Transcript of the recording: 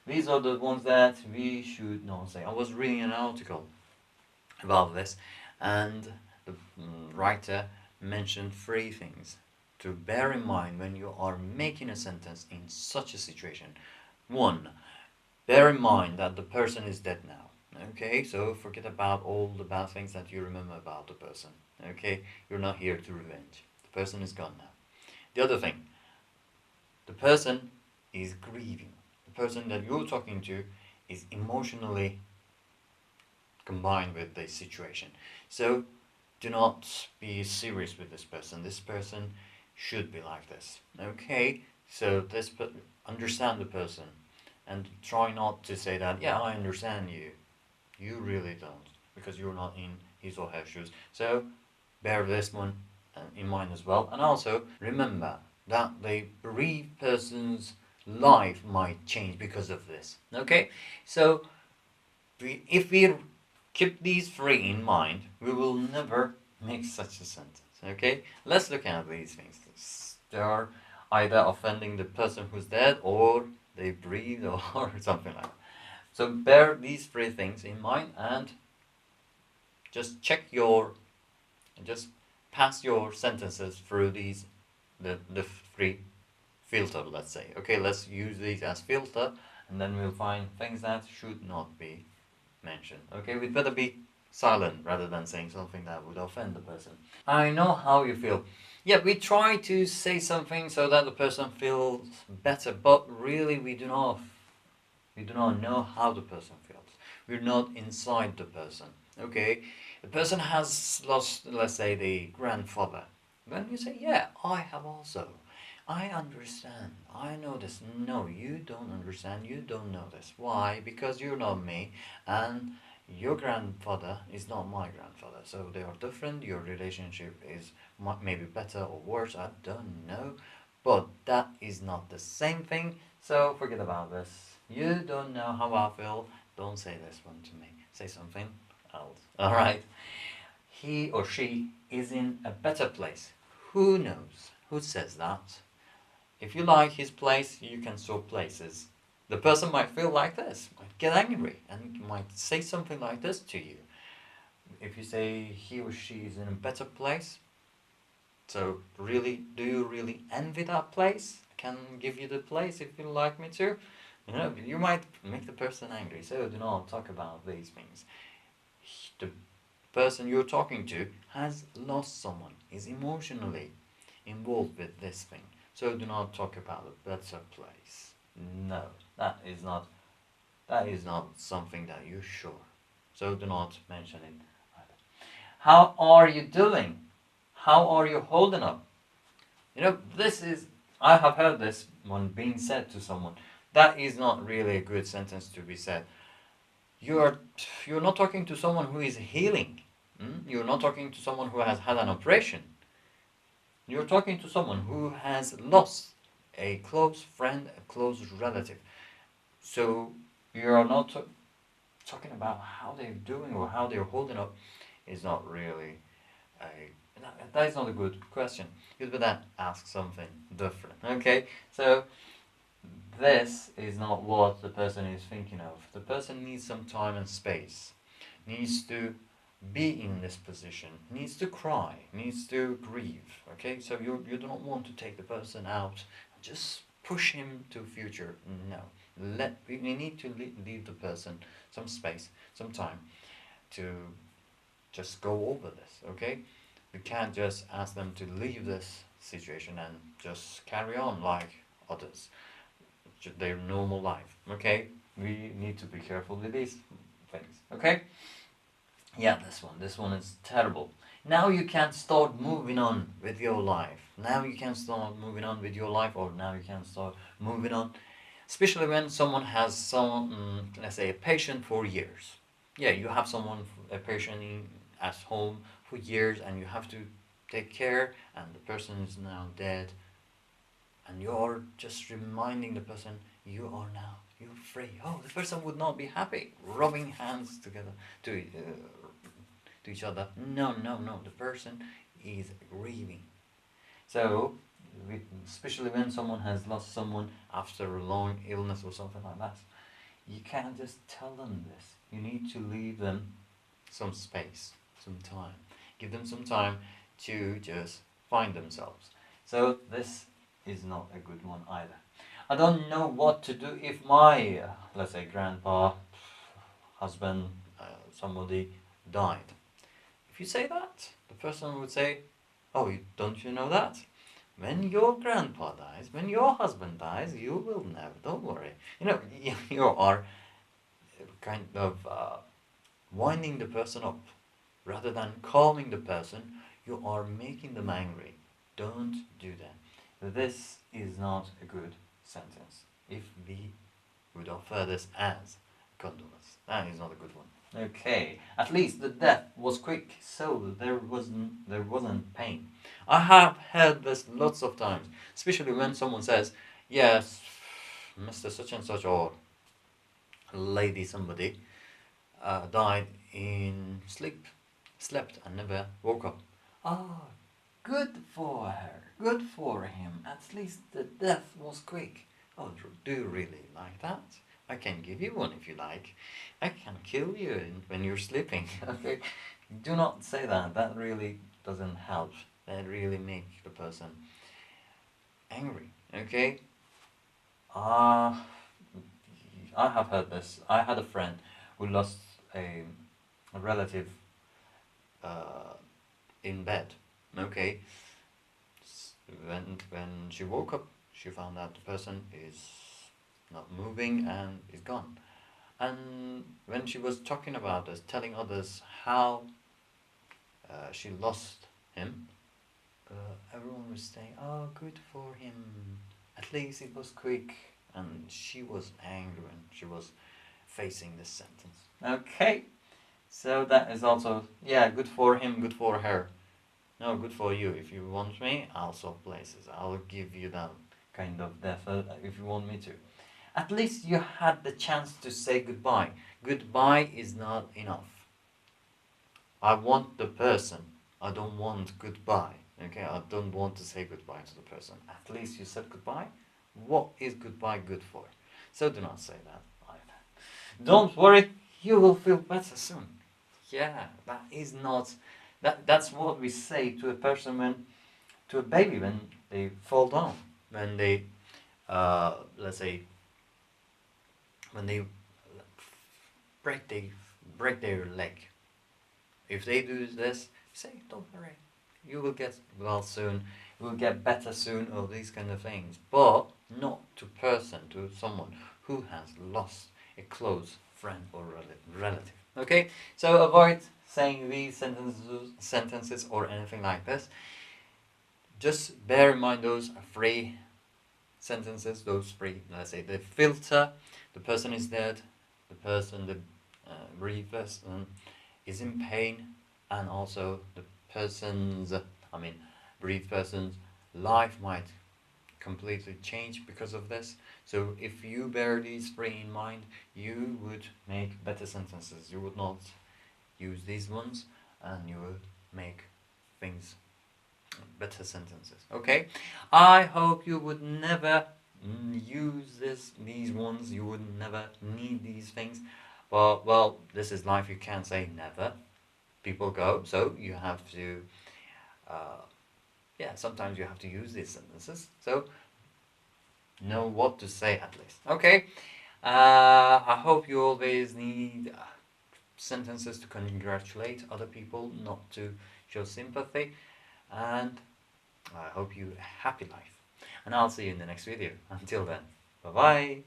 These are the ones that we should not say. I was reading an article about this, and the writer mentioned three things to bear in mind when you are making a sentence in such a situation. One, bear in mind that the person is dead now. Okay, so forget about all the bad things that you remember about the person. Okay, you're not here to revenge. The person is gone now. The other thing, the person is grieving. The person that you're talking to is emotionally combined with the situation. So do not be serious with this person. This person should be like this. Okay, so understand the person and try not to say that, yeah, I understand you. You really don't, because you're not in his or her shoes. So bear this one in mind as well. And also remember that the bereaved person's life might change because of this. Okay, so if we keep these three in mind, we will never make such a sentence. Okay, let's look at these things. They are either offending the person who's dead, or they breathe, or something like that. So bear these three things in mind, and just just pass your sentences through the three filter, let's say. Okay, let's use these as filter, and then we'll find things that should not be mentioned. Okay, we'd better be silent rather than saying something that would offend the person. I know how you feel. Yeah, we try to say something so that the person feels better, but really we do not know how the person feels. We're not inside the person. Okay, the person has lost, let's say, the grandfather. Then you say, yeah, I have also. I understand. I know this. No, you don't understand. You don't know this. Why? Because you're not me, and your grandfather is not my grandfather. So they are different. Your relationship is maybe better or worse. I don't know. But that is not the same thing. So forget about this. You don't know how I feel. Don't say this one to me. Say something else. Alright? He or she is in a better place. Who knows? Who says that? If you like his place, you can swap places. The person might feel like this, might get angry, and might say something like this to you. If you say he or she is in a better place, so really, do you really envy that place? I can give you the place if you like me to. You might make the person angry, so do not talk about these things. The person you're talking to has lost someone, is emotionally involved with this thing. So do not talk about a better place. No, that is not something that you're sure. So do not mention it either. How are you doing? How are you holding up? This is, I have heard this one being said to someone. That is not really a good sentence to be said. You're you're not talking to someone who is healing. You're not talking to someone who has had an operation. You're talking to someone who has lost a close friend, a close relative. So you're not talking about how they're doing or how they're holding up. Is not really a that is not a good question. You'd better ask something different. Okay, so this is not what the person is thinking of. The person needs some time and space, needs to be in this position, needs to cry, needs to grieve. Okay, so you do not want to take the person out, just push him to future. No, we need to leave the person some space, some time to just go over this. Okay, we can't just ask them to leave this situation and just carry on like others, their normal life. Okay, we need to be careful with these things. Okay. Yeah, this one is terrible. Now you can start moving on with your life. Now you can start moving on with your life, or now you can start moving on, especially when someone has let's say, a patient for years. Yeah, you have a patient at home for years, and you have to take care, and the person is now dead, and you're just reminding the person, you're free. Oh, the person would not be happy, rubbing hands together to each other. No, no, no. The person is grieving. So especially when someone has lost someone after a long illness or something like that. You can't just tell them this. You need to leave them some space, some time. Give them some time to just find themselves. So this is not a good one either. I don't know what to do if my, let's say, grandpa, husband, somebody died. If you say that, the person would say, "Oh, don't you know that? When your grandpa dies, when your husband dies, you will never. Don't worry. You know, you are kind of winding the person up rather than calming the person. You are making them angry. Don't do that. This is not a good sentence. If we would offer this as condolence, that is not a good one. Okay, at least the death was quick, so there wasn't pain. I have heard this lots of times, especially when someone says, "Yes, Mr. Such and Such or Lady somebody died in slept and never woke up." Ah, good for her, good for him. At least the death was quick. Oh, do you really like that? I can give you one if you like. I can kill you when you're sleeping. Okay, do not say that. That really doesn't help. That really makes the person angry. Okay. Uh, I have heard this. I had a friend who lost a relative uh, in bed. Okay. When she woke up, she found out the person is not moving and is gone. And when she was talking about this, telling others how she lost him, everyone was saying, "Oh, good for him. At least it was quick." And she was angry when she was facing this sentence. Okay, so that is also, yeah, good for him, good for her. No, good for you. If you want me, I'll swap places. I'll give you that kind of death if you want me to. At least you had the chance to say goodbye. Goodbye is not enough. I want the person. I don't want goodbye. Okay, I don't want to say goodbye to the person. At least you said goodbye. What is goodbye good for? So do not say that either. Don't worry, you will feel better soon. Yeah, that is not. That's what we say to a person to a baby when they fall down, when they, let's say, when they break they break their leg. If they do this, say, "Don't worry, you will get well soon, you will get better soon," or these kind of things. But not to someone who has lost a close friend or relative. Okay, so avoid saying these sentences or anything like this. Just bear in mind those three sentences, those three. Let's say the filter: the person is dead, the bereaved person is in pain, and also the bereaved person's life might completely change because of this. So if you bear these three in mind, you would make better sentences. You would not use these ones, and you would make things better sentences. Okay, I hope you would never use these ones. You would never need these things. But well, this is life. You can't say never. People go, so you have to. Yeah, sometimes you have to use these sentences. So know what to say at least. Okay. I hope you always need sentences to congratulate other people, not to show sympathy. And I hope you a happy life. And I'll see you in the next video. Until then, bye bye.